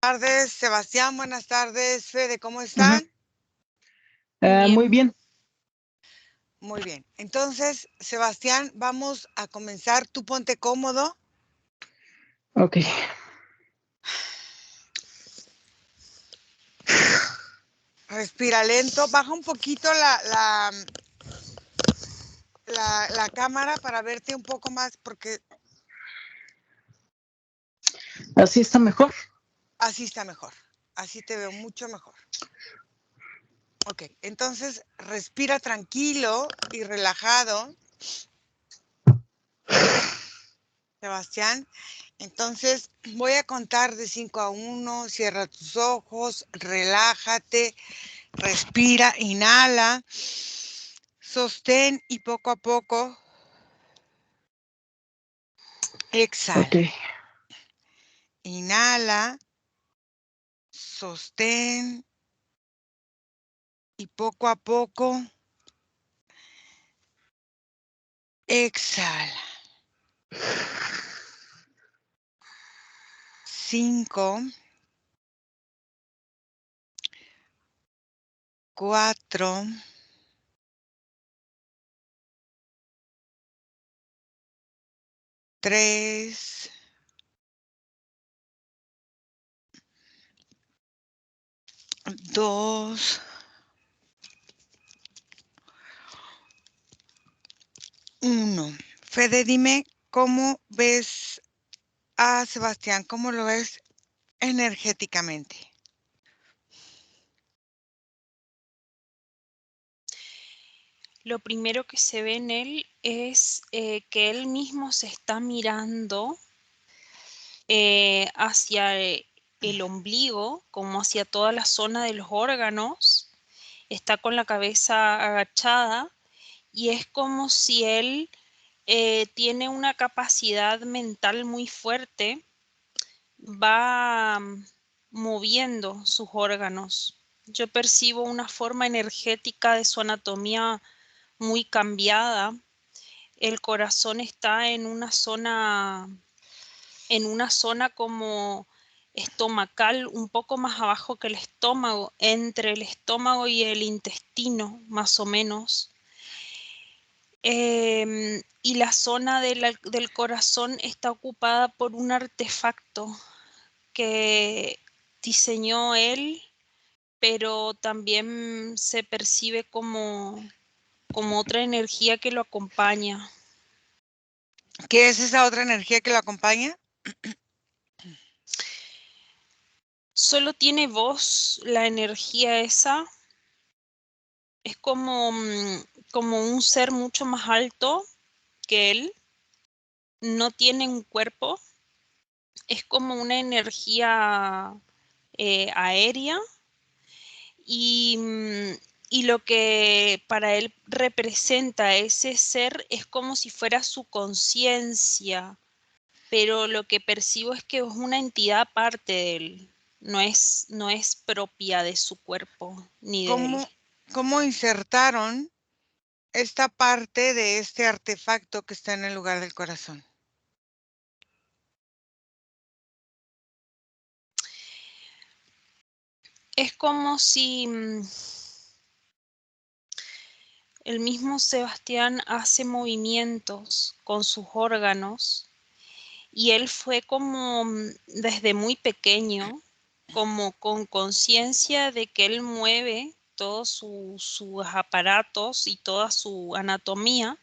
Tardes, Sebastián, buenas tardes, Fede, ¿cómo Ujú. están? Muy bien. Muy bien. Entonces, Sebastián, vamos a comenzar. Tú ponte cómodo, Ok. respira lento, baja un poquito la cámara para verte un poco más, porque Así está mejor. así está mejor. Así te veo mucho mejor. Ok, entonces respira tranquilo y relajado, Sebastián. Entonces, voy a contar de 5 a 1, cierra tus ojos, relájate. Respira, inhala, sostén y poco a poco Ok. exhala. Inhala, sostén y poco a poco exhala. 5, 4, 3, 2, 1. Fede, dime cómo ves a Sebastián, cómo lo ves energéticamente. Lo primero que se ve en él es que él mismo se está mirando hacia el ombligo, como hacia toda la zona de los órganos. Está con la cabeza agachada y es como si él tiene una capacidad mental muy fuerte, va moviendo sus órganos. Yo percibo una forma energética de su anatomía muy cambiada. El corazón está en una zona como estomacal, un poco más abajo que el estómago, entre el estómago y el intestino, más o menos. Y la zona del corazón está ocupada por un artefacto que diseñó él, pero también se percibe como otra energía que lo acompaña. ¿Qué es esa otra energía que lo acompaña? Solo tiene voz la energía esa. Es como un ser mucho más alto que él. No tiene un cuerpo. Es como una energía aérea. Y lo que para él representa ese ser es como si fuera su conciencia, pero lo que percibo es que es una entidad aparte de él, no es propia de su cuerpo ni de él. ¿Cómo insertaron esta parte de este artefacto que está en el lugar del corazón? Es como si el mismo Sebastián hace movimientos con sus órganos y él fue como desde muy pequeño, como con conciencia de que él mueve todos sus aparatos y toda su anatomía,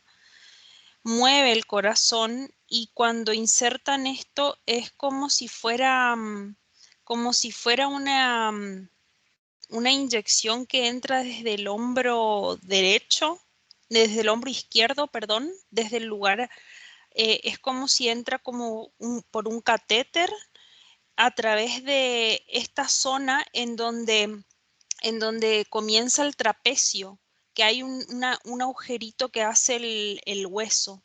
mueve el corazón y cuando insertan esto es como si fuera una inyección que entra desde el hombro derecho, desde el hombro izquierdo, perdón, desde el lugar, es como si entra por un catéter a través de esta zona en donde comienza el trapecio, que hay un agujerito que hace el hueso.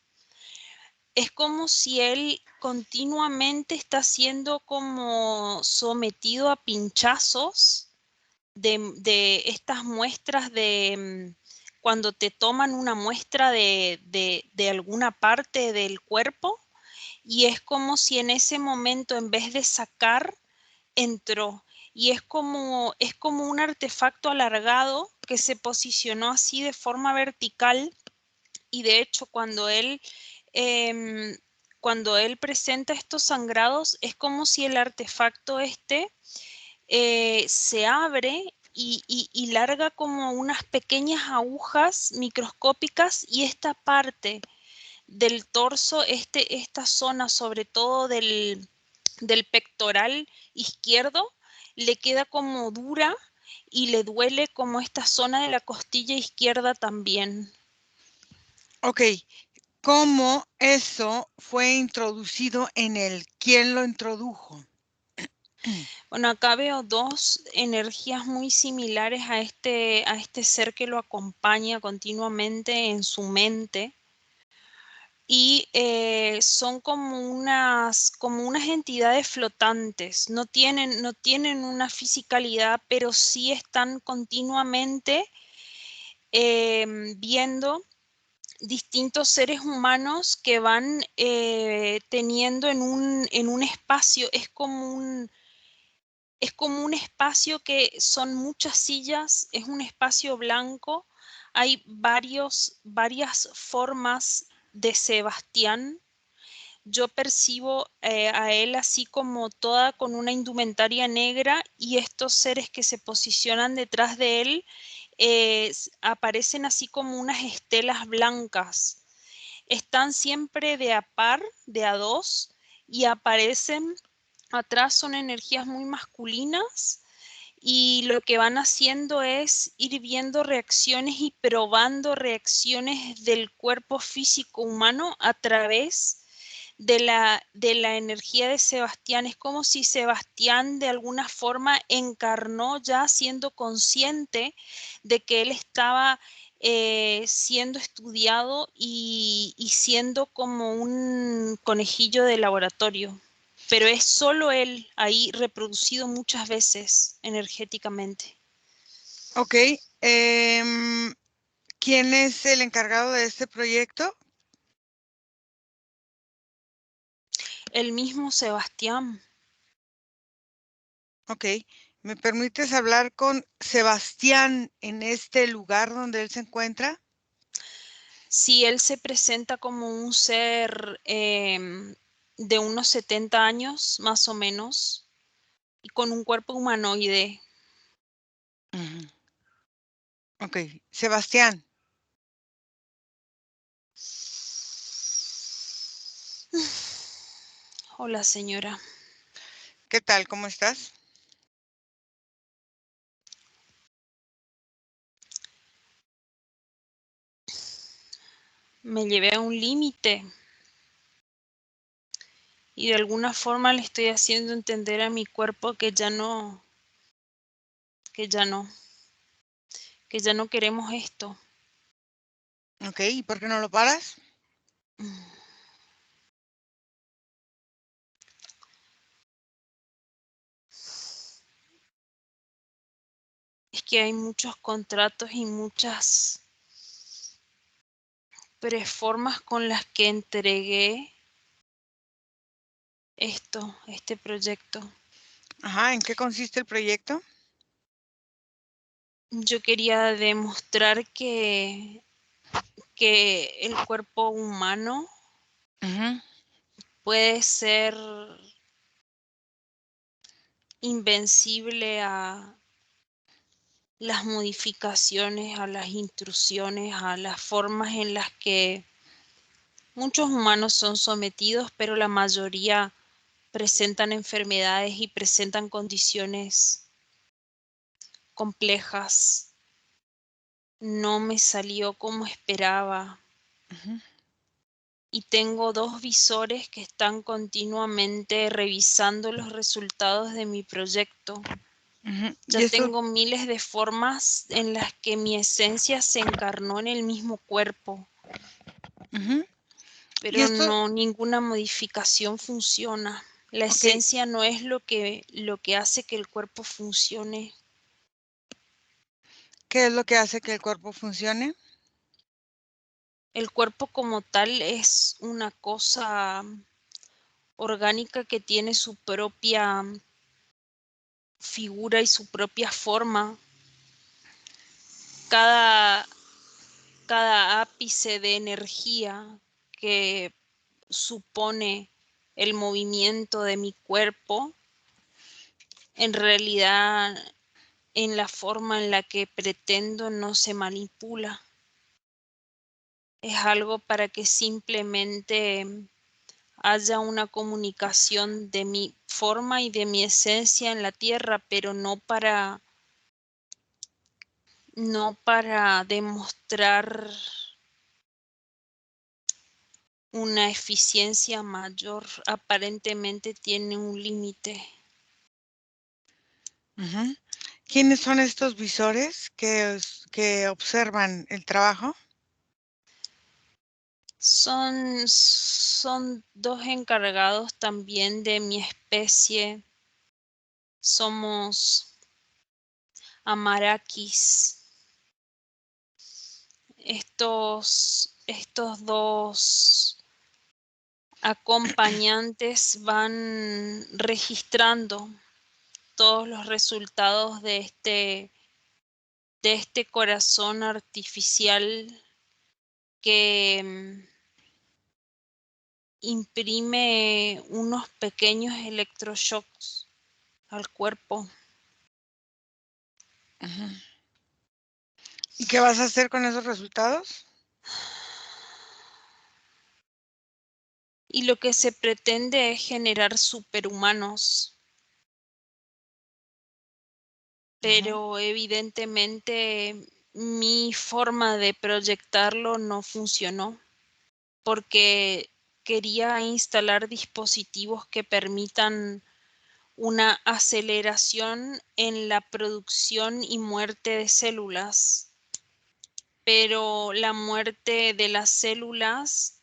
Es como si él continuamente está siendo como sometido a pinchazos de estas muestras cuando te toman una muestra de alguna parte del cuerpo y es como si en ese momento en vez de sacar entró. Y es como un artefacto alargado que se posicionó así de forma vertical. Y de hecho, cuando él presenta estos sangrados, es como si el artefacto se abre y larga como unas pequeñas agujas microscópicas, y esta parte del torso, esta zona sobre todo del pectoral izquierdo, le queda como dura y le duele como esta zona de la costilla izquierda también. Ok, ¿cómo eso fue introducido en él? ¿Quién lo introdujo? Bueno, acá veo dos energías muy similares a este ser que lo acompaña continuamente en su mente. Y son como unas entidades flotantes, no tienen una fisicalidad, pero sí están continuamente viendo distintos seres humanos que van teniendo en un espacio. Es como un espacio que son muchas sillas, es un espacio blanco, hay varias formas de Sebastián. Yo percibo a él así como toda con una indumentaria negra, y estos seres que se posicionan detrás de él aparecen así como unas estelas blancas. Están siempre de a par, de a dos, y aparecen atrás, son energías muy masculinas, y lo que van haciendo es ir viendo reacciones y probando reacciones del cuerpo físico humano a través de la energía de Sebastián. Es como si Sebastián de alguna forma encarnó, ya siendo consciente de que él estaba siendo estudiado y siendo como un conejillo de laboratorio. Pero es solo él ahí reproducido muchas veces energéticamente. Ok, ¿quién es el encargado de este proyecto? El mismo Sebastián. Ok, ¿me permites hablar con Sebastián en este lugar donde él se encuentra? Sí, él se presenta como un ser de unos 70 años, más o menos, y con un cuerpo humanoide. Ujú. Ok, Sebastián, Hola, señora. ¿qué tal? ¿Cómo estás? Me llevé a un límite y de alguna forma le estoy haciendo entender a mi cuerpo que ya no, que ya no, que ya no queremos esto. Ok, ¿y por qué no lo paras? Es que hay muchos contratos y muchas preformas con las que entregué este proyecto. Ajá, ¿en qué consiste el proyecto? Yo quería demostrar que el cuerpo humano Ujú, puede ser invencible a las modificaciones, a las intrusiones, a las formas en las que muchos humanos son sometidos, pero la mayoría presentan enfermedades y presentan condiciones complejas. No me salió como esperaba. ujú, Y tengo dos visores que están continuamente revisando los resultados de mi proyecto. ujú. Ya Y esto, tengo miles de formas en las que mi esencia se encarnó en el mismo cuerpo, ujú. Y pero esto, no, ninguna modificación funciona. La ok, esencia no es lo que hace que el cuerpo funcione. ¿qué es lo que hace que el cuerpo funcione? El cuerpo como tal es una cosa orgánica que tiene su propia figura y su propia forma. Cada ápice de energía que supone el movimiento de mi cuerpo, en realidad en la forma en la que pretendo no se manipula. Es algo para que simplemente haya una comunicación de mi forma y de mi esencia en la tierra, pero no para demostrar una eficiencia mayor. Aparentemente tiene un límite. ¿Quiénes son estos visores que observan el trabajo? Son dos encargados también de mi especie. Somos amarakis. Estos dos acompañantes van registrando todos los resultados de este corazón artificial que imprime unos pequeños electroshocks al cuerpo. ¿Y qué vas a hacer con esos resultados? Y lo que se pretende es generar superhumanos. Pero evidentemente mi forma de proyectarlo no funcionó porque quería instalar dispositivos que permitan una aceleración en la producción y muerte de células. Pero la muerte de las células,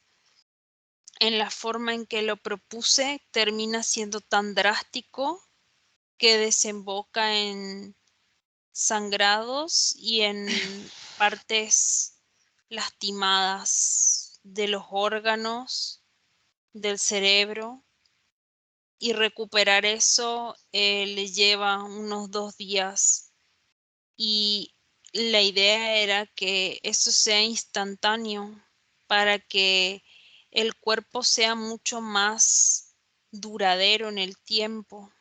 en la forma en que lo propuse, termina siendo tan drástico que desemboca en sangrados y en partes lastimadas de los órganos, del cerebro, y recuperar eso le lleva unos 2 días. Y la idea era que eso sea instantáneo para que el cuerpo sea mucho más duradero en el tiempo.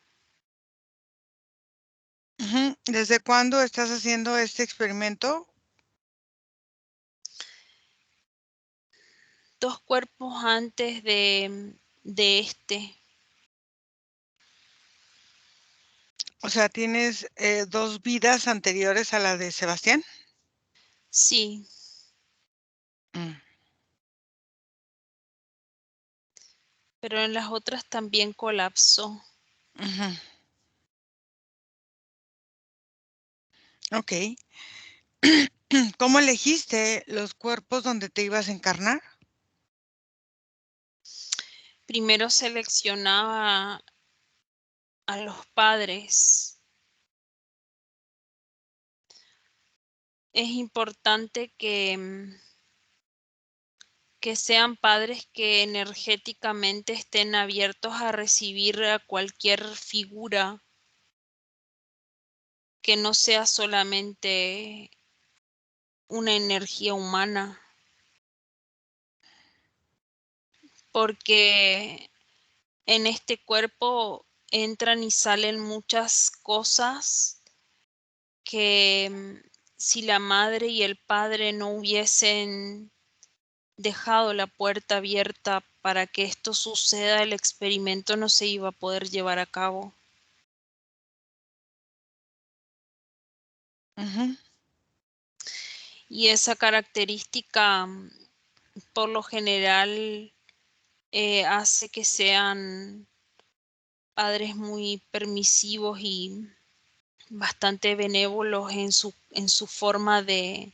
¿Desde cuándo estás haciendo este experimento? 2 cuerpos antes de este. O sea, ¿tienes 2 vidas anteriores a la de Sebastián? Sí. Pero en las otras también colapsó. Ok. ¿Cómo elegiste los cuerpos donde te ibas a encarnar? Primero seleccionaba a los padres. Es importante que sean padres que energéticamente estén abiertos a recibir a cualquier figura, que no sea solamente una energía humana. Porque en este cuerpo entran y salen muchas cosas que si la madre y el padre no hubiesen dejado la puerta abierta para que esto suceda, el experimento no se iba a poder llevar a cabo. Y esa característica, por lo general, hace que sean padres muy permisivos y bastante benévolos en su forma de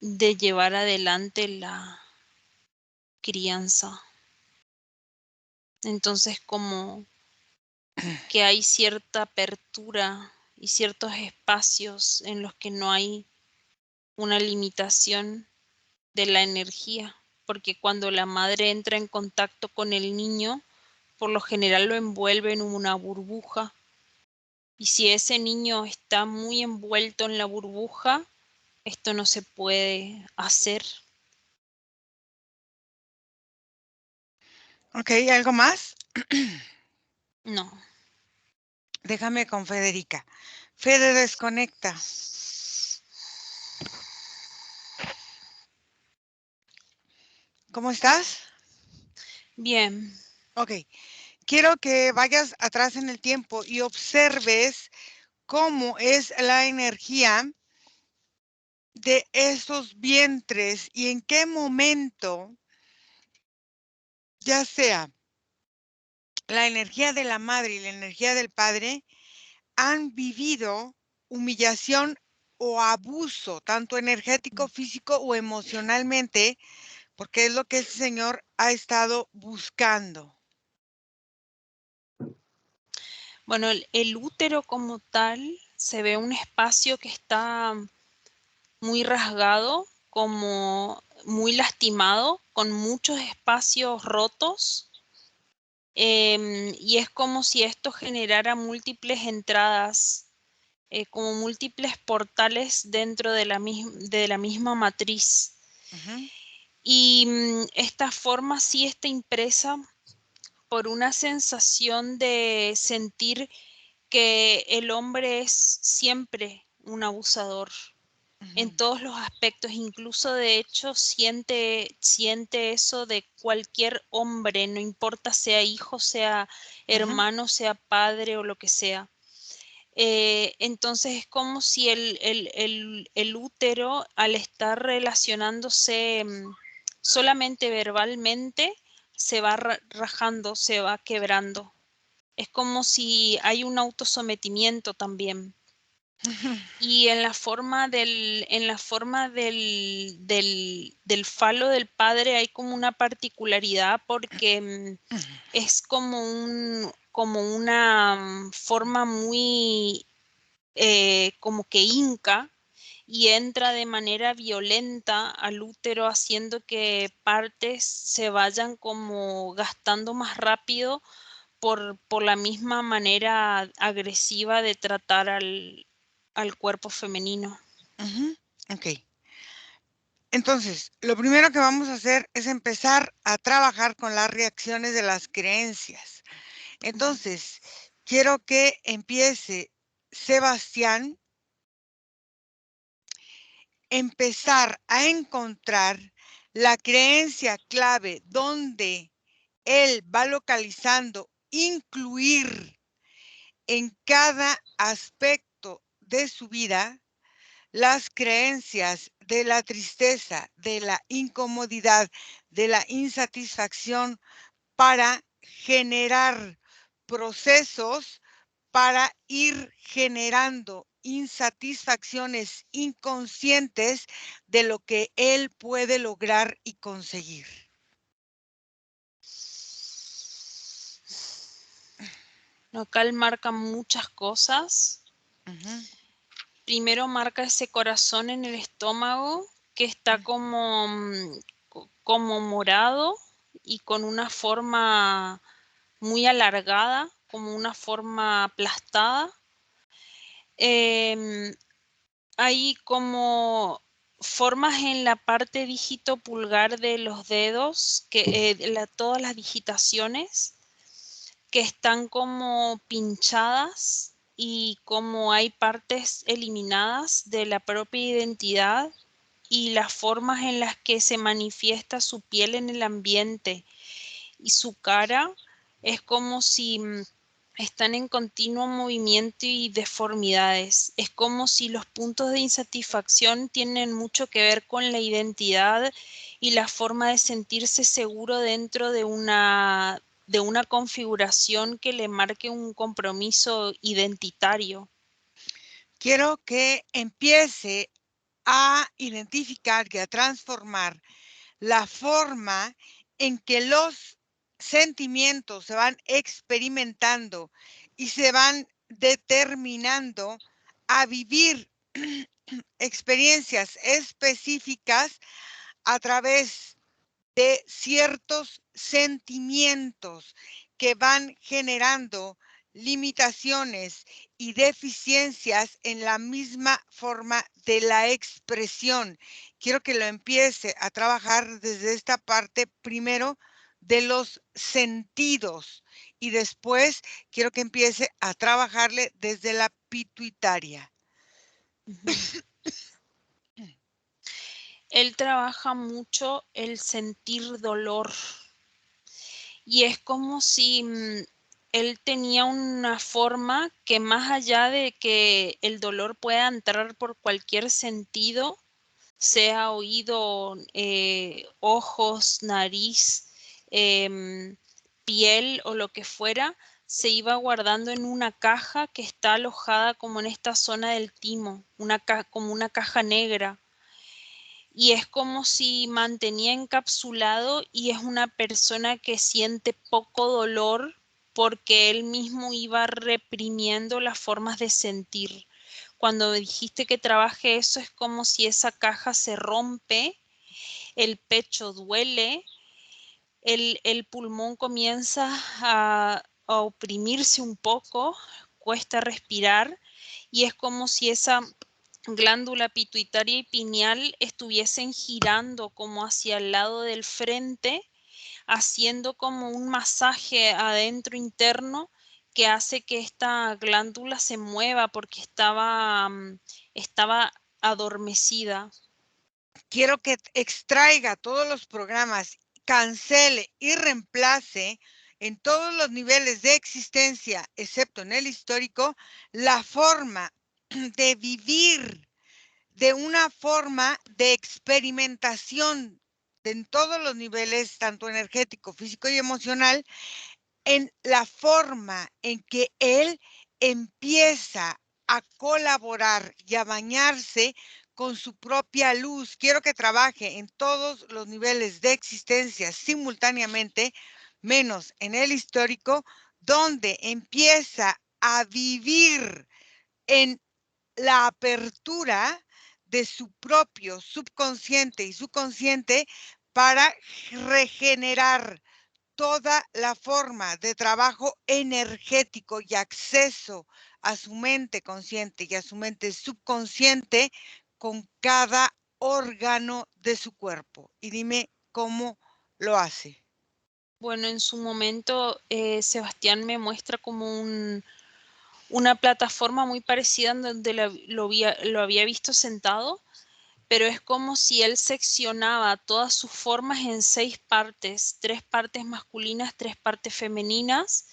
llevar adelante la crianza. Entonces, como que hay cierta apertura y ciertos espacios en los que no hay una limitación de la energía, porque cuando la madre entra en contacto con el niño, por lo general lo envuelve en una burbuja. Y si ese niño está muy envuelto en la burbuja, esto no se puede hacer. Ok, ¿algo más? No. Déjame con Federica. Fede, desconecta. ¿Cómo estás? Bien. Ok. Quiero que vayas atrás en el tiempo y observes cómo es la energía de esos vientres y en qué momento, ya sea la energía de la madre y la energía del padre, han vivido humillación o abuso, tanto energético, físico o emocionalmente, porque es lo que ese señor ha estado buscando. Bueno, el útero como tal se ve un espacio que está muy rasgado, como muy lastimado, con muchos espacios rotos. Y es como si esto generara múltiples entradas, como múltiples portales dentro de la misma matriz. Ujú. Y esta forma sí está impresa por una sensación de sentir que el hombre es siempre un abusador en Ujú. todos los aspectos, incluso de hecho siente eso de cualquier hombre, no importa sea hijo, sea Ujú. hermano, sea padre o lo que sea. Entonces es como si el útero, al estar relacionándose solamente verbalmente, se va rajando, se va quebrando. Es como si hay un autosometimiento también. Y en la forma del falo del padre hay como una particularidad porque es como una forma muy como que hinca y entra de manera violenta al útero, haciendo que partes se vayan como gastando más rápido por la misma manera agresiva de tratar al cuerpo femenino. Ujú. Ok. Entonces, lo primero que vamos a hacer es empezar a trabajar con las reacciones de las creencias. Entonces, quiero que empiece Sebastián, empezar a encontrar la creencia clave donde él va localizando, incluir en cada aspecto de su vida las creencias de la tristeza, de la incomodidad, de la insatisfacción, para generar procesos para ir generando insatisfacciones inconscientes de lo que él puede lograr y conseguir. Acá él marca muchas cosas. Ujú. Primero marca ese corazón en el estómago que está como morado y con una forma muy alargada, como una forma aplastada. Hay como formas en la parte dígito pulgar de los dedos, todas las digitaciones que están como pinchadas y como hay partes eliminadas de la propia identidad y las formas en las que se manifiesta su piel en el ambiente y su cara es como si están en continuo movimiento y deformidades. Es como si los puntos de insatisfacción tienen mucho que ver con la identidad y la forma de sentirse seguro dentro de una configuración que le marque un compromiso identitario. Quiero que empiece a identificar y a transformar la forma en que los sentimientos se van experimentando y se van determinando a vivir experiencias específicas a través de ciertos sentimientos que van generando limitaciones y deficiencias en la misma forma de la expresión. Quiero que lo empiece a trabajar desde esta parte primero de los sentidos y después quiero que empiece a trabajarle desde la pituitaria. Él trabaja mucho el sentir dolor y es como si él tenía una forma que más allá de que el dolor pueda entrar por cualquier sentido, sea oído, ojos, nariz, piel o lo que fuera, se iba guardando en una caja que está alojada como en esta zona del timo, como una caja negra. Y es como si mantenía encapsulado y es una persona que siente poco dolor porque él mismo iba reprimiendo las formas de sentir. Cuando dijiste que trabaje eso, es como si esa caja se rompe, el pecho duele, el pulmón comienza a oprimirse un poco, cuesta respirar y es como si esa glándula pituitaria y pineal estuviesen girando como hacia el lado del frente, haciendo como un masaje adentro interno que hace que esta glándula se mueva porque estaba adormecida. Quiero que extraiga todos los programas, cancele y reemplace en todos los niveles de existencia, excepto en el histórico, la forma de vivir de una forma de experimentación en todos los niveles, tanto energético, físico y emocional, en la forma en que él empieza a colaborar y a bañarse con su propia luz. Quiero que trabaje en todos los niveles de existencia simultáneamente, menos en el histórico, donde empieza a vivir en la apertura de su propio subconsciente y subconsciente para regenerar toda la forma de trabajo energético y acceso a su mente consciente y a su mente subconsciente con cada órgano de su cuerpo. Y dime cómo lo hace. Bueno, en su momento Sebastián me muestra como una plataforma muy parecida en donde lo había visto sentado, pero es como si él seccionaba todas sus formas en 6 partes, 3 partes masculinas, 3 partes femeninas,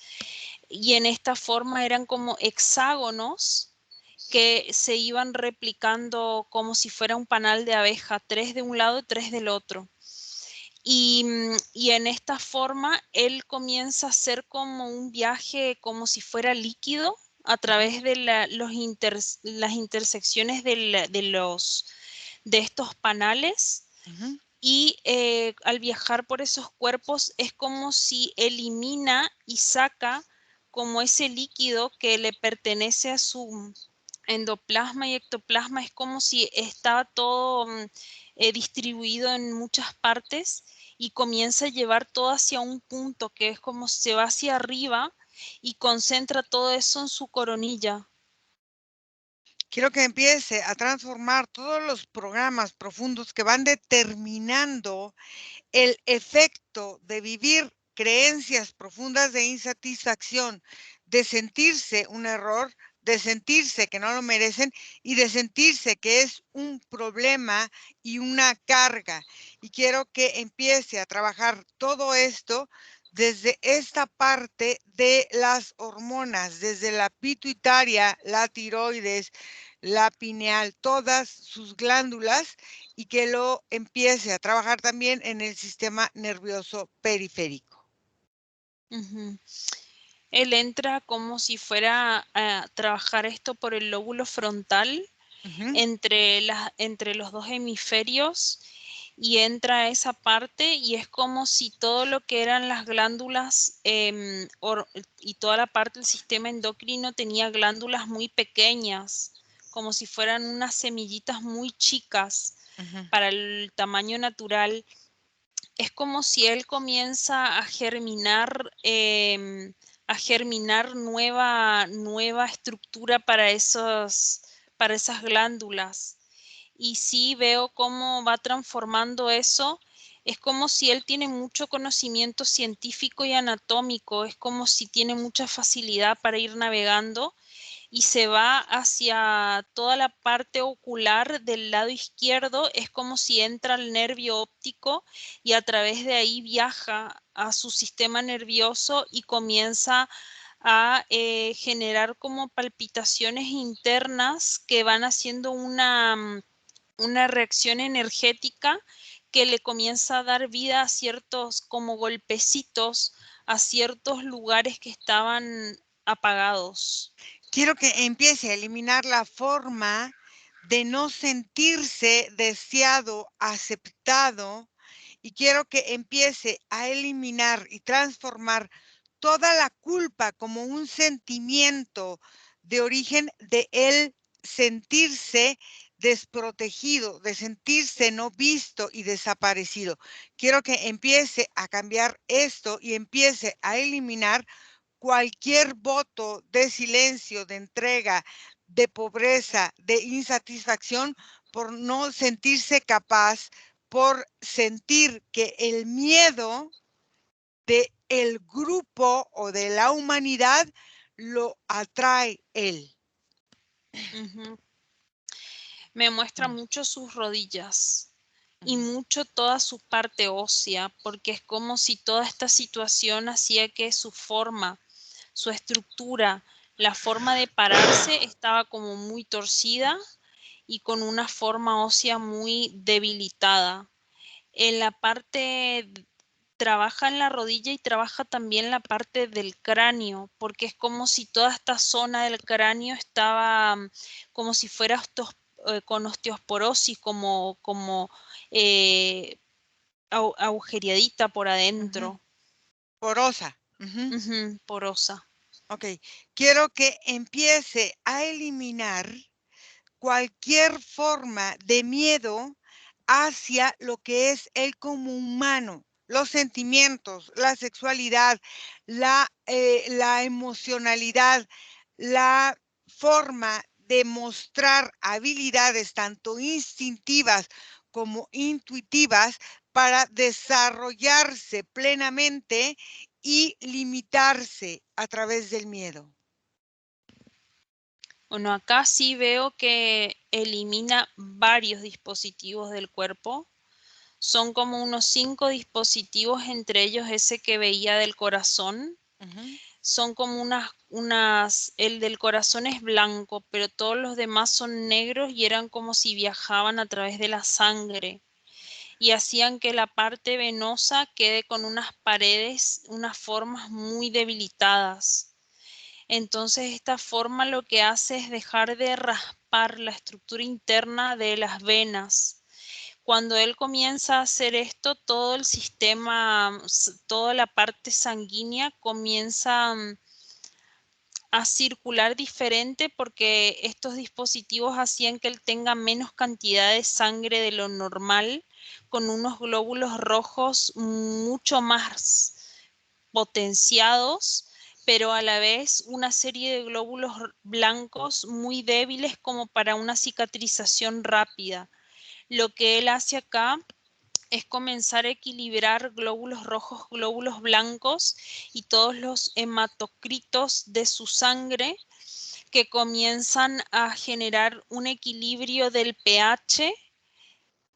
y en esta forma eran como hexágonos que se iban replicando como si fuera un panal de abeja, 3 de un lado y 3 del otro. Y en esta forma él comienza a hacer como un viaje como si fuera líquido a través de las intersecciones de estos panales. Y al viajar por esos cuerpos es como si elimina y saca como ese líquido que le pertenece a su endoplasma y ectoplasma, es como si estaba todo distribuido en muchas partes y comienza a llevar todo hacia un punto que es como si se va hacia arriba y concentra todo eso en su coronilla. Quiero que empiece a transformar todos los programas profundos que van determinando el efecto de vivir creencias profundas de insatisfacción, de sentirse un error, de sentirse que no lo merecen y de sentirse que es un problema y una carga. Y quiero que empiece a trabajar todo esto desde esta parte de las hormonas, desde la pituitaria, la tiroides, la pineal, todas sus glándulas y que lo empiece a trabajar también en el sistema nervioso periférico. Él entra como si fuera a trabajar esto por el lóbulo frontal entre los dos hemisferios y entra a esa parte y es como si todo lo que eran las glándulas y toda la parte del sistema endocrino tenía glándulas muy pequeñas, como si fueran unas semillitas muy chicas para el tamaño natural. es como si él comienza a germinar nueva estructura para esas glándulas. Y sí veo cómo va transformando eso. Es como si él tiene mucho conocimiento científico y anatómico, es como si tiene mucha facilidad para ir navegando y se va hacia toda la parte ocular del lado izquierdo. Es como si entra al nervio óptico y a través de ahí viaja a su sistema nervioso y comienza a generar como palpitaciones internas que van haciendo una reacción energética que le comienza a dar vida a ciertos como golpecitos a ciertos lugares que estaban apagados. Quiero que empiece a eliminar la forma de no sentirse deseado, aceptado, y quiero que empiece a eliminar y transformar toda la culpa como un sentimiento de origen de él sentirse desprotegido, de sentirse no visto y desaparecido. Quiero que empiece a cambiar esto y empiece a eliminar cualquier voto de silencio, de entrega, de pobreza, de insatisfacción por no sentirse capaz, por sentir que el miedo de el grupo o de la humanidad lo atrae él. Me muestra mucho sus rodillas y mucho toda su parte ósea, porque es como si toda esta situación hacía que su forma, su estructura, la forma de pararse estaba como muy torcida y con una forma ósea muy debilitada. En la parte, trabaja en la rodilla y trabaja también la parte del cráneo, porque es como si toda esta zona del cráneo estaba como si fuera con osteosporosis, como agujereadita por adentro. Porosa. Porosa. Ok, quiero que empiece a eliminar cualquier forma de miedo hacia lo que es él como humano, los sentimientos, la sexualidad, la emocionalidad, la forma de mostrar habilidades tanto instintivas como intuitivas para desarrollarse plenamente y limitarse a través del miedo. Bueno, acá sí veo que elimina varios dispositivos del cuerpo. Son como unos 5 dispositivos, entre ellos ese que veía del corazón. Son como el del corazón es blanco, pero todos los demás son negros y eran como si viajaban a través de la sangre y hacían que la parte venosa quede con unas paredes, unas formas muy debilitadas. Entonces esta forma lo que hace es dejar de raspar la estructura interna de las venas. Cuando él comienza a hacer esto, todo el sistema, toda la parte sanguínea comienza a circular diferente porque estos dispositivos hacían que él tenga menos cantidad de sangre de lo normal, con unos glóbulos rojos mucho más potenciados, pero a la vez una serie de glóbulos blancos muy débiles como para una cicatrización rápida. Lo que él hace acá es comenzar a equilibrar glóbulos rojos, glóbulos blancos y todos los hematocritos de su sangre que comienzan a generar un equilibrio del pH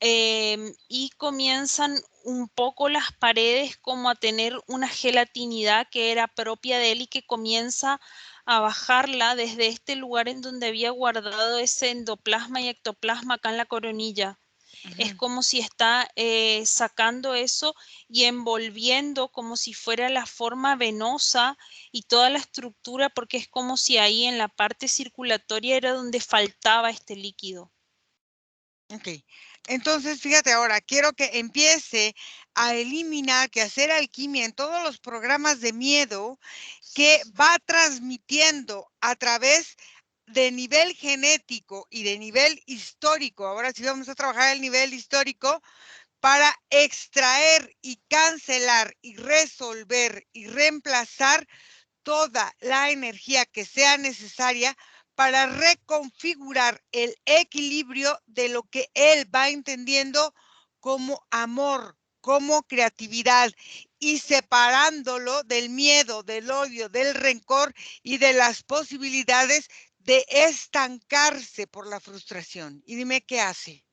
y comienzan un poco las paredes como a tener una gelatinidad que era propia de él y que comienza a bajarla desde este lugar en donde había guardado ese endoplasma y ectoplasma acá en la coronilla. Es como si está sacando eso y envolviendo como si fuera la forma venosa y toda la estructura, porque es como si ahí en la parte circulatoria era donde faltaba este líquido. Ok, entonces fíjate ahora, quiero que empiece a eliminar, que hacer alquimia en todos los programas de miedo que va transmitiendo a través de nivel genético y de nivel histórico. Ahora sí vamos a trabajar el nivel histórico para extraer y cancelar y resolver y reemplazar toda la energía que sea necesaria para reconfigurar el equilibrio de lo que él va entendiendo como amor, como creatividad, y separándolo del miedo, del odio, del rencor y de las posibilidades de estancarse por la frustración. Y dime qué hace.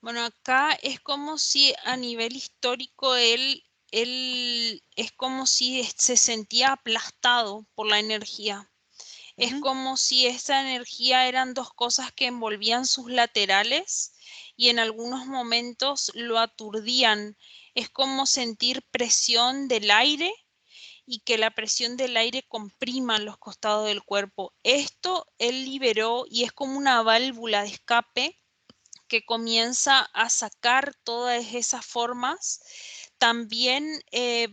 Bueno, acá es como si a nivel histórico él es como si se sentía aplastado por la energía. Es como si esa energía eran dos cosas que envolvían sus laterales y en algunos momentos lo aturdían. Es como sentir presión del aire y que la presión del aire comprima los costados del cuerpo. Esto él liberó y es como una válvula de escape que comienza a sacar todas esas formas. También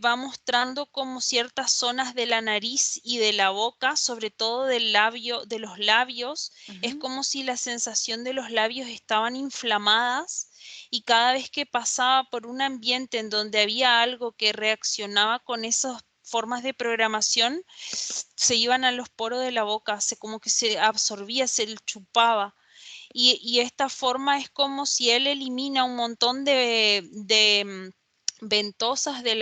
va mostrando como ciertas zonas de la nariz y de la boca, sobre todo del labio, de los labios. Es como si la sensación de los labios estaban inflamadas y cada vez que pasaba por un ambiente en donde había algo que reaccionaba con esas formas de programación, se iban a los poros de la boca, como que se absorbía, se chupaba. Y esta forma es como si él elimina un montón de ventosas de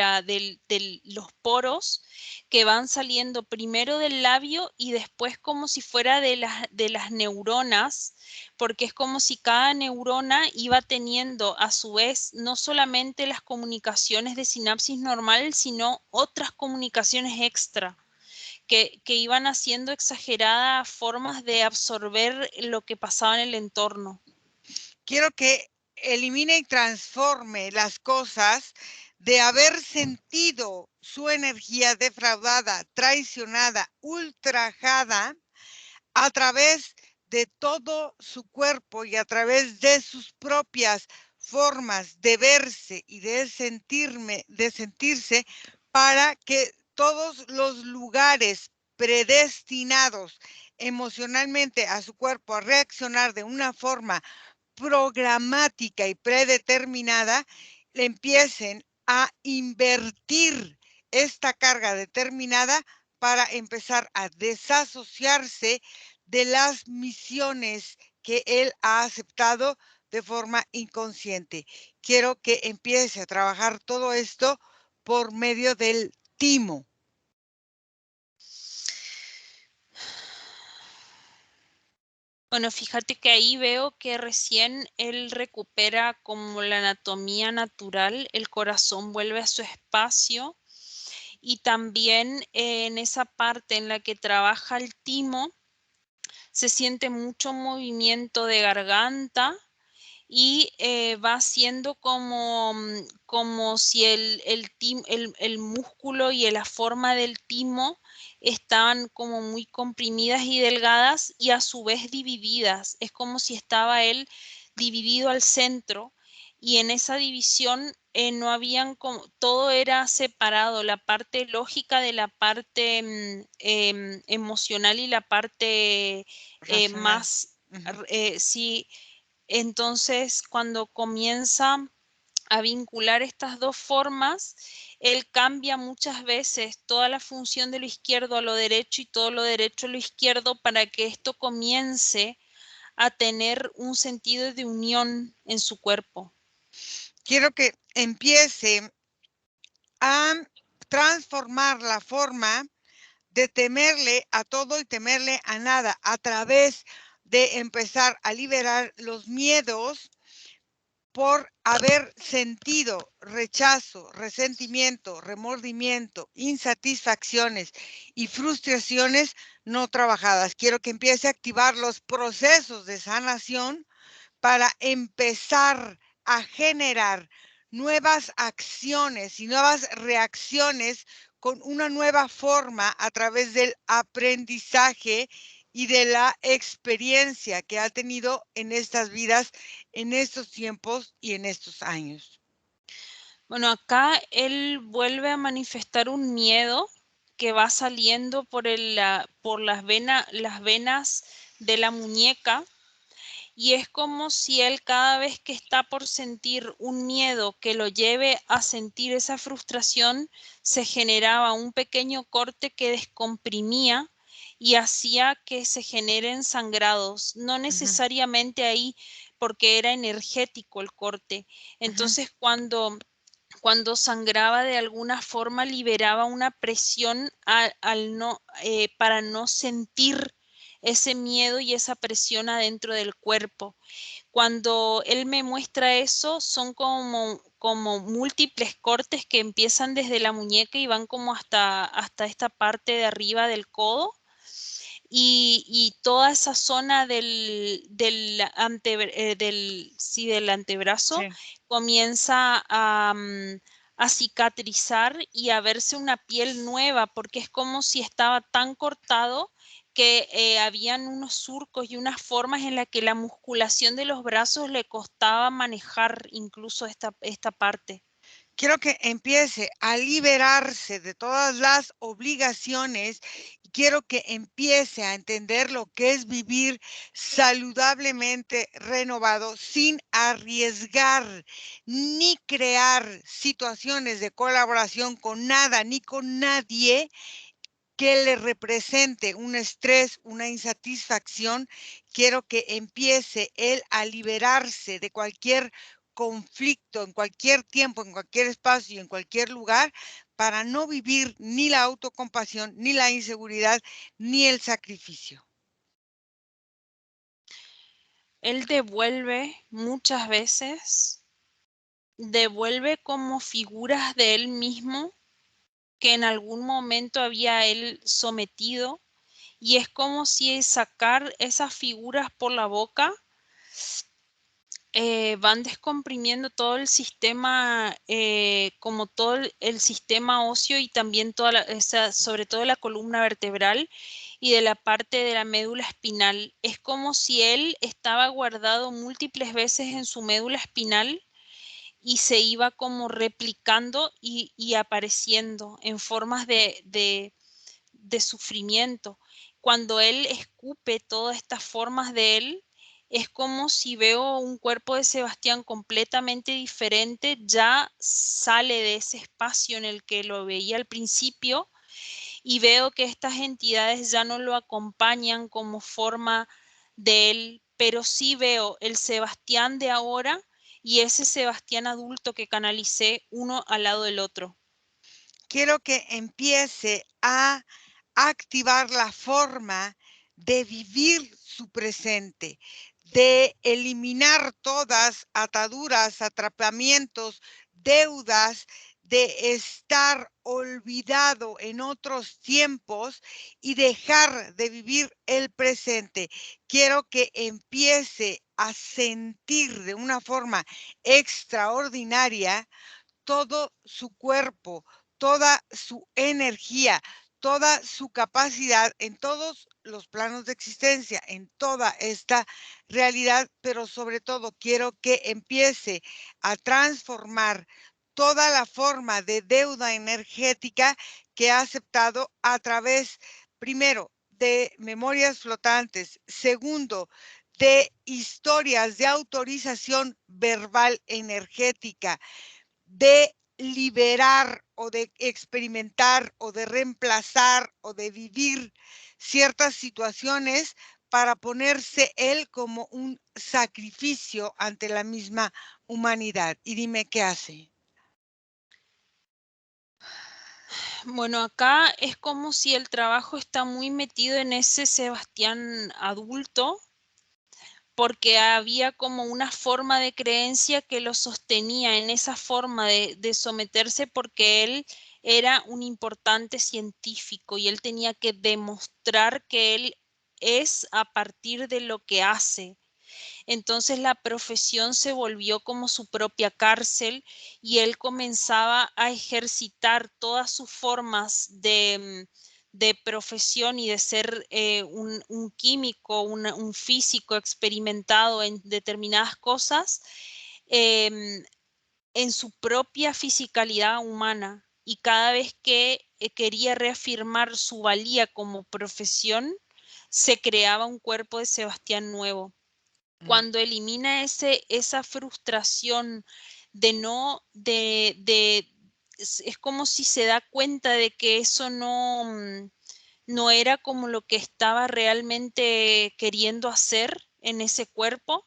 los poros que van saliendo primero del labio y después como si fuera de las neuronas, porque es como si cada neurona iba teniendo a su vez no solamente las comunicaciones de sinapsis normal, sino otras comunicaciones extra que iban haciendo exageradas formas de absorber lo que pasaba en el entorno. Quiero que elimine y transforme las cosas de haber sentido su energía defraudada, traicionada, ultrajada a través de todo su cuerpo y a través de sus propias formas de verse y de sentirse, para que todos los lugares predestinados emocionalmente a su cuerpo a reaccionar de una forma programática y predeterminada, le empiecen a invertir esta carga determinada para empezar a desasociarse de las misiones que él ha aceptado de forma inconsciente. Quiero que empiece a trabajar todo esto por medio del timo. Bueno, fíjate que ahí veo que recién él recupera como la anatomía natural, el corazón vuelve a su espacio y también en esa parte en la que trabaja el timo se siente mucho movimiento de garganta y va siendo como si el músculo y la forma del timo estaban como muy comprimidas y delgadas y a su vez divididas. Es como si estaba él dividido al centro y en esa división no habían todo era separado, la parte lógica de la parte emocional y la parte Racional. más, sí. Entonces, cuando comienza a vincular estas dos formas, él cambia muchas veces toda la función de lo izquierdo a lo derecho y todo lo derecho a lo izquierdo para que esto comience a tener un sentido de unión en su cuerpo. Quiero que empiece a transformar la forma de temerle a todo y temerle a nada, a través de empezar a liberar los miedos por haber sentido rechazo, resentimiento, remordimiento, insatisfacciones y frustraciones no trabajadas. Quiero que empiece a activar los procesos de sanación para empezar a generar nuevas acciones y nuevas reacciones con una nueva forma a través del aprendizaje y de la experiencia que ha tenido en estas vidas, en estos tiempos y en estos años. Bueno, acá él vuelve a manifestar un miedo que va saliendo por las venas de la muñeca y es como si él cada vez que está por sentir un miedo que lo lleve a sentir esa frustración, se generaba un pequeño corte que descomprimía y hacía que se generen sangrados, no necesariamente ahí porque era energético el corte. Entonces cuando sangraba de alguna forma liberaba una presión para no sentir ese miedo y esa presión adentro del cuerpo. Cuando él me muestra eso, son como múltiples cortes que empiezan desde la muñeca y van como hasta esta parte de arriba del codo. Y toda esa zona del antebrazo Sí. comienza a cicatrizar y a verse una piel nueva, porque es como si estaba tan cortado que habían unos surcos y unas formas en las que la musculación de los brazos le costaba manejar incluso esta parte. Quiero que empiece a liberarse de todas las obligaciones y quiero que empiece a entender lo que es vivir saludablemente renovado sin arriesgar ni crear situaciones de colaboración con nada ni con nadie que le represente un estrés, una insatisfacción. Quiero que empiece él a liberarse de cualquier conflicto en cualquier tiempo, en cualquier espacio y en cualquier lugar para no vivir ni la autocompasión, ni la inseguridad, ni el sacrificio. Él devuelve muchas veces, devuelve como figuras de él mismo que en algún momento había él sometido, y es como si sacar esas figuras por la boca van descomprimiendo todo el sistema, como todo el sistema óseo y también sobre todo la columna vertebral y de la parte de la médula espinal. Es como si él estaba guardado múltiples veces en su médula espinal y se iba como replicando y apareciendo en formas de sufrimiento. Cuando él escupe todas estas formas de él, es como si veo un cuerpo de Sebastián completamente diferente, ya sale de ese espacio en el que lo veía al principio y veo que estas entidades ya no lo acompañan como forma de él, pero sí veo el Sebastián de ahora y ese Sebastián adulto que canalicé uno al lado del otro. Quiero que empiece a activar la forma de vivir su presente, de eliminar todas ataduras, atrapamientos, deudas, de estar olvidado en otros tiempos y dejar de vivir el presente. Quiero que empiece a sentir de una forma extraordinaria todo su cuerpo, toda su energía, toda su capacidad en todos los planos de existencia, en toda esta realidad, pero sobre todo quiero que empiece a transformar toda la forma de deuda energética que ha aceptado a través, primero, de memorias flotantes, segundo, de historias de autorización verbal energética, de liberar o de experimentar o de reemplazar o de vivir ciertas situaciones para ponerse él como un sacrificio ante la misma humanidad. Y dime qué hace. Bueno, acá es como si el trabajo está muy metido en ese Sebastián adulto, porque había como una forma de creencia que lo sostenía en esa forma de someterse, porque él era un importante científico y él tenía que demostrar que él es a partir de lo que hace. Entonces la profesión se volvió como su propia cárcel y él comenzaba a ejercitar todas sus formas de profesión y de ser un químico, un físico experimentado en determinadas cosas, em, en su propia fisicalidad humana. Y cada vez que quería reafirmar su valía como profesión, se creaba un cuerpo de Sebastián nuevo. Cuando elimina esa frustración de no, es como si se da cuenta de que eso no era como lo que estaba realmente queriendo hacer en ese cuerpo.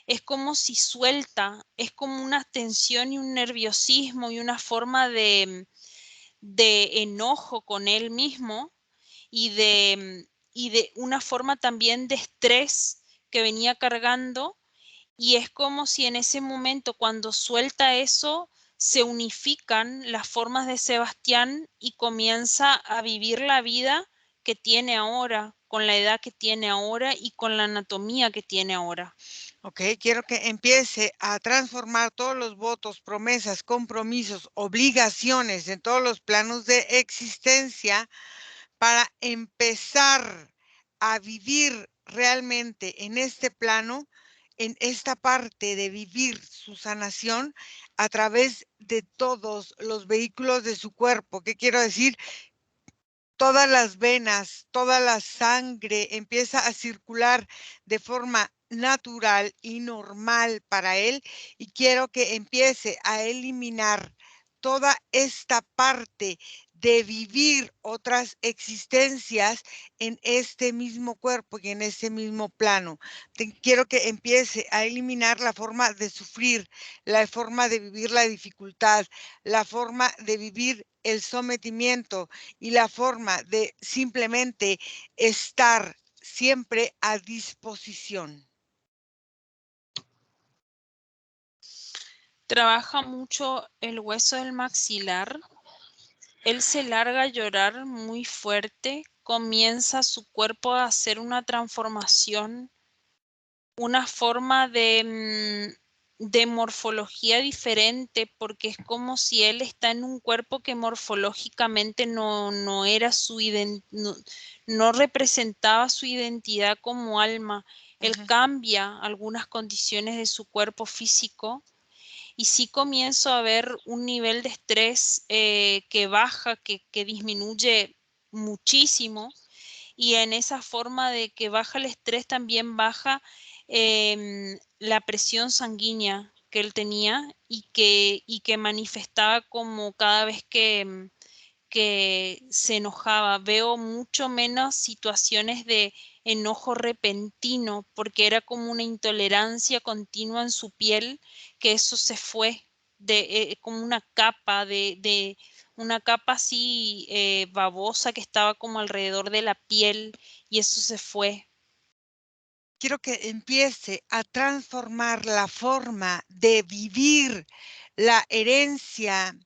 Es como si suelta, es como una tensión y un nerviosismo y una forma de enojo con él mismo y de una forma también de estrés que venía cargando, y es como si en ese momento, cuando suelta eso, se unifican las formas de Sebastián y comienza a vivir la vida que tiene ahora, con la edad que tiene ahora y con la anatomía que tiene ahora. Ok, quiero que empiece a transformar todos los votos, promesas, compromisos, obligaciones en todos los planos de existencia para empezar a vivir realmente en este plano, en esta parte de vivir su sanación a través de todos los vehículos de su cuerpo. ¿Qué quiero decir? Todas las venas, toda la sangre empieza a circular de forma natural y normal para él, y quiero que empiece a eliminar toda esta parte de vivir otras existencias en este mismo cuerpo y en este mismo plano. Quiero que empiece a eliminar la forma de sufrir, la forma de vivir la dificultad, la forma de vivir el sometimiento y la forma de simplemente estar siempre a disposición. Trabaja mucho el hueso del maxilar. Él se larga a llorar muy fuerte, comienza su cuerpo a hacer una transformación, una forma de morfología diferente, porque es como si él está en un cuerpo que morfológicamente no era no representaba su identidad como alma. Él cambia algunas condiciones de su cuerpo físico, y sí comienzo a ver un nivel de estrés que baja, que disminuye muchísimo, y en esa forma de que baja el estrés también baja la presión sanguínea que él tenía y que manifestaba como cada vez que se enojaba. Veo mucho menos situaciones de enojo repentino, porque era como una intolerancia continua en su piel, que eso se fue, como una capa de una capa así babosa que estaba como alrededor de la piel, y eso se fue. Quiero que empiece a transformar la forma de vivir la herencia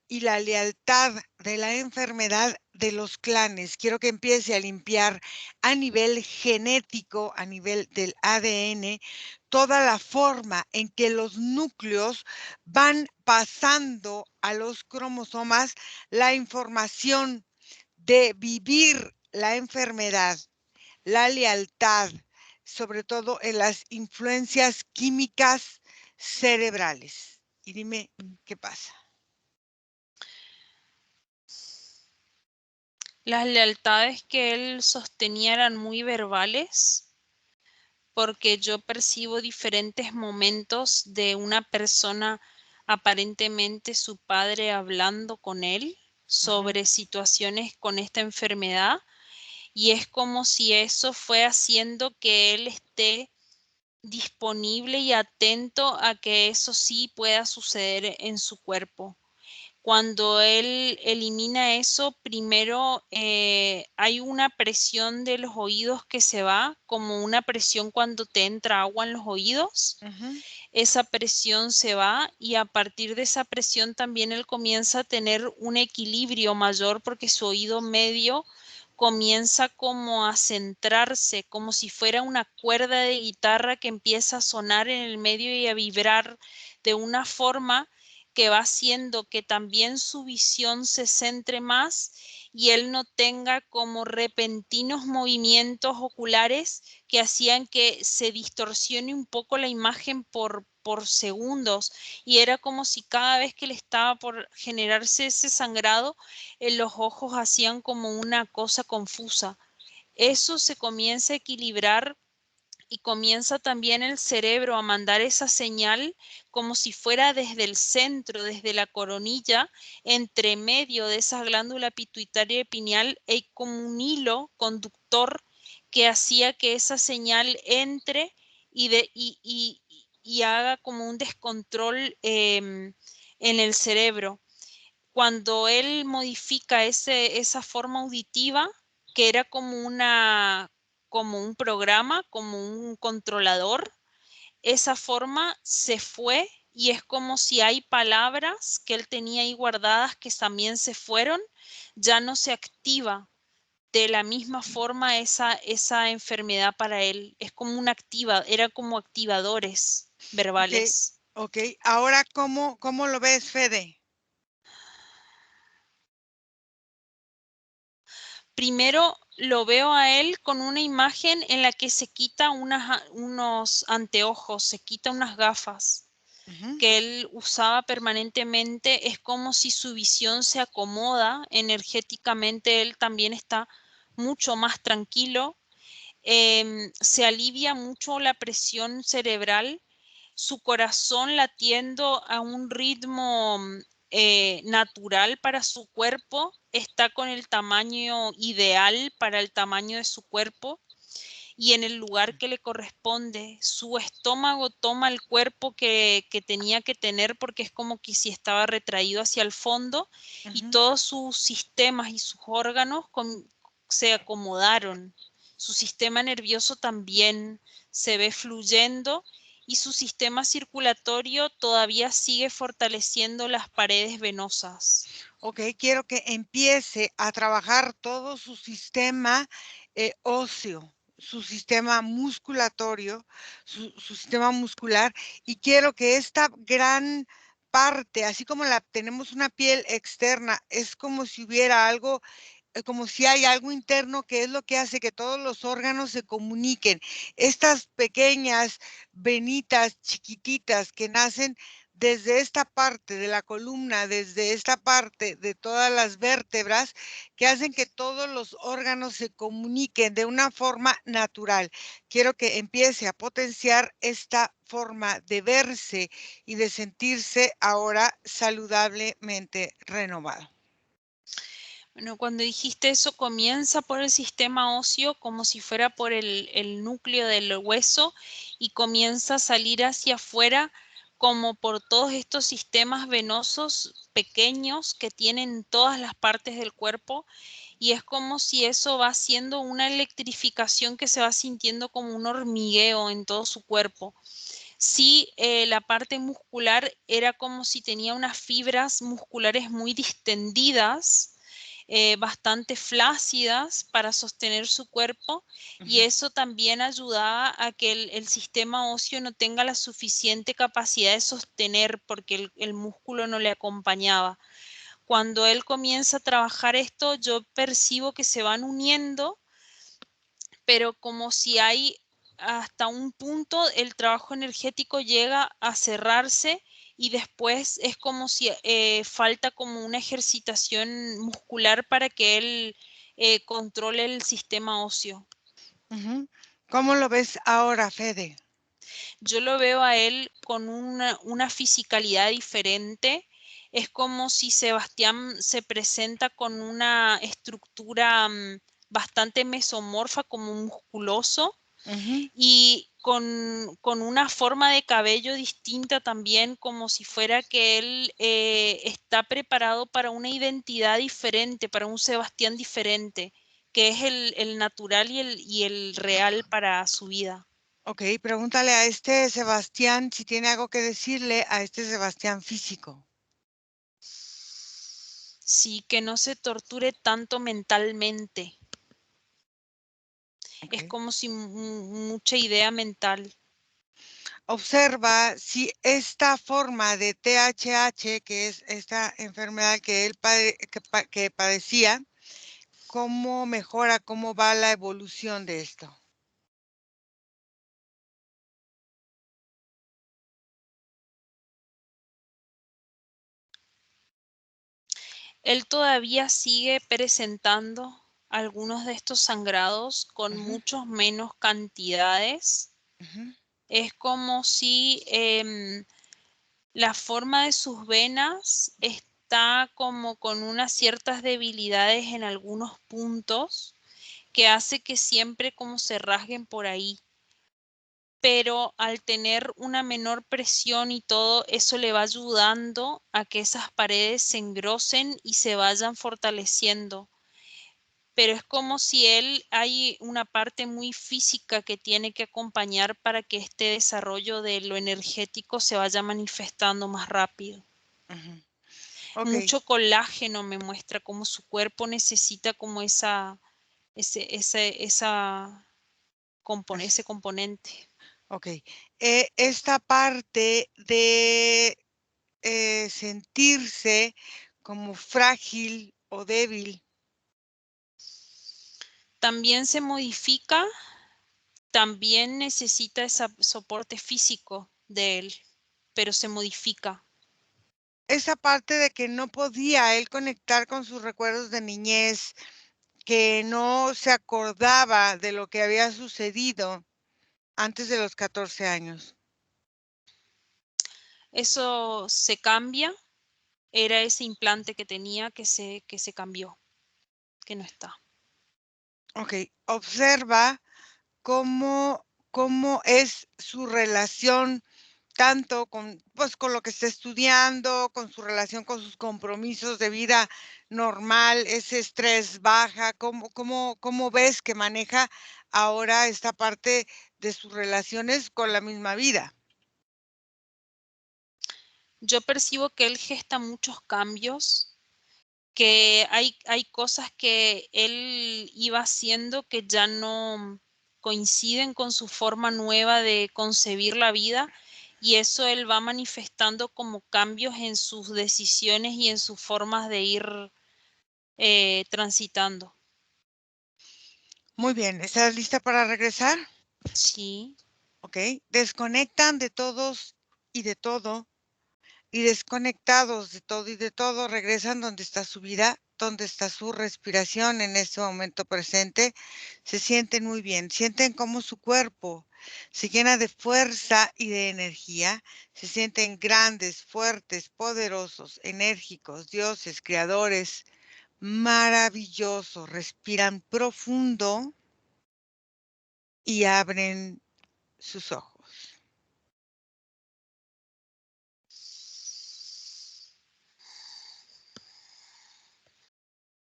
y la lealtad de la enfermedad de los clanes. Quiero que empiece a limpiar a nivel genético, a nivel del ADN, toda la forma en que los núcleos van pasando a los cromosomas la información de vivir la enfermedad, la lealtad, sobre todo en las influencias químicas cerebrales. Y dime, ¿qué pasa? Las lealtades que él sostenía eran muy verbales, porque yo percibo diferentes momentos de una persona, aparentemente su padre, hablando con él sobre situaciones con esta enfermedad, y es como si eso fue haciendo que él esté disponible y atento a que eso sí pueda suceder en su cuerpo. Cuando él elimina eso, primero hay una presión de los oídos que se va, como una presión cuando te entra agua en los oídos. Esa presión se va, y a partir de esa presión también él comienza a tener un equilibrio mayor, porque su oído medio comienza como a centrarse, como si fuera una cuerda de guitarra que empieza a sonar en el medio y a vibrar de una forma que va haciendo que también su visión se centre más y él no tenga como repentinos movimientos oculares que hacían que se distorsione un poco la imagen por segundos, y era como si cada vez que le estaba por generarse ese sangrado, los ojos hacían como una cosa confusa. Eso se comienza a equilibrar y comienza también el cerebro a mandar esa señal como si fuera desde el centro, desde la coronilla, entre medio de esa glándula pituitaria y pineal, hay como un hilo conductor que hacía que esa señal entre y haga como un descontrol en el cerebro. Cuando él modifica esa forma auditiva, que era como un programa, como un controlador, esa forma se fue y es como si hay palabras que él tenía ahí guardadas que también se fueron, ya no se activa de la misma forma esa enfermedad para él. Es como era como activadores Ok, verbales. ok. Ahora, ¿cómo lo ves, Fede? Primero lo veo a él con una imagen en la que se quita unos anteojos, se quita unas gafas Ujú, que él usaba permanentemente. Es como si su visión se acomoda energéticamente, él también está mucho más tranquilo. Se alivia mucho la presión cerebral, su corazón latiendo a un ritmo natural para su cuerpo, está con el tamaño ideal para el tamaño de su cuerpo y en el lugar que le corresponde. Su estómago toma el cuerpo que tenía que tener porque es como que si estaba retraído hacia el fondo y ujú. todos sus sistemas y sus órganos se acomodaron. Su sistema nervioso también se ve fluyendo y su sistema circulatorio todavía sigue fortaleciendo las paredes venosas. Ok, quiero que empiece a trabajar todo su sistema óseo, su sistema musculatorio, su sistema muscular, y quiero que esta gran parte, así como la tenemos una piel externa, es como si hubiera algo como si hay algo interno que es lo que hace que todos los órganos se comuniquen. Estas pequeñas venitas chiquititas que nacen desde esta parte de la columna, desde esta parte de todas las vértebras, que hacen que todos los órganos se comuniquen de una forma natural. Quiero que empiece a potenciar esta forma de verse y de sentirse ahora saludablemente renovado. Bueno, cuando dijiste eso, comienza por el sistema óseo como si fuera por el núcleo del hueso y comienza a salir hacia afuera como por todos estos sistemas venosos pequeños que tienen todas las partes del cuerpo y es como si eso va haciendo una electrificación que se va sintiendo como un hormigueo en todo su cuerpo. Sí, la parte muscular era como si tenía unas fibras musculares muy distendidas, bastante flácidas para sostener su cuerpo y Ujú. eso también ayudaba a que el sistema óseo no tenga la suficiente capacidad de sostener porque el músculo no le acompañaba. Cuando él comienza a trabajar esto, yo percibo que se van uniendo, pero como si hay hasta un punto el trabajo energético llega a cerrarse y después es como si falta como una ejercitación muscular para que él controle el sistema óseo. Ujú. ¿Cómo lo ves ahora, Fede? Yo lo veo a él con una fisicalidad diferente. Es como si Sebastián se presenta con una estructura bastante mesomorfa, como musculoso, Ujú, y con una forma de cabello distinta también, como si fuera que él está preparado para una identidad diferente, para un Sebastián diferente, que es el natural y el real para su vida. ok, pregúntale a este Sebastián si tiene algo que decirle a este Sebastián físico. Sí, que no se torture tanto mentalmente. Ok. Es como si mucha idea mental. Observa si esta forma de THH, que es esta enfermedad que él que padecía, cómo mejora, cómo va la evolución de esto. Él todavía sigue presentando algunos de estos sangrados con Ujú, muchos menos cantidades. Es como si la forma de sus venas está como con unas ciertas debilidades en algunos puntos que hace que siempre como se rasguen por ahí. Pero al tener una menor presión y todo, eso le va ayudando a que esas paredes se engrosen y se vayan fortaleciendo. Pero es como si hay una parte muy física que tiene que acompañar para que este desarrollo de lo energético se vaya manifestando más rápido. Okay. Mucho colágeno me muestra cómo su cuerpo necesita como ese componente. Ok. Esta parte de sentirse como frágil o débil. También se modifica, también necesita ese soporte físico de él, pero se modifica. Esa parte de que no podía él conectar con sus recuerdos de niñez, que no se acordaba de lo que había sucedido antes de los 14 años. Eso se cambia, era ese implante que tenía que se cambió, que no está. Ok, observa cómo es su relación tanto con, pues, con lo que está estudiando, con su relación con sus compromisos de vida normal, ese estrés baja, cómo ves que maneja ahora esta parte de sus relaciones con la misma vida. Yo percibo que él gesta muchos cambios, que hay cosas que él iba haciendo que ya no coinciden con su forma nueva de concebir la vida, y eso él va manifestando como cambios en sus decisiones y en sus formas de ir transitando. Muy bien, ¿estás lista para regresar? Sí. Ok, desconectan de todos y de todo, y desconectados de todo y de todo, regresan donde está su vida, donde está su respiración en este momento presente. Se sienten muy bien, sienten cómo su cuerpo se llena de fuerza y de energía, se sienten grandes, fuertes, poderosos, enérgicos, dioses, creadores, maravillosos, respiran profundo y abren sus ojos.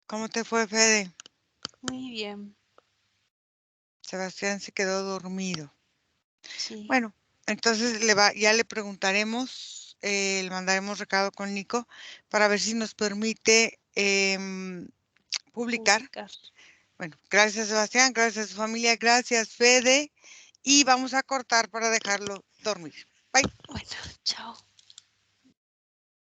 ¿Cómo te fue, Fede? Muy bien. Sebastián se quedó dormido. Sí. Bueno, entonces ya le preguntaremos, le mandaremos recado con Nico para ver si nos permite publicar. Bueno, gracias Sebastián, gracias a su familia, gracias Fede, y vamos a cortar para dejarlo dormir. Bye. Bueno, chao.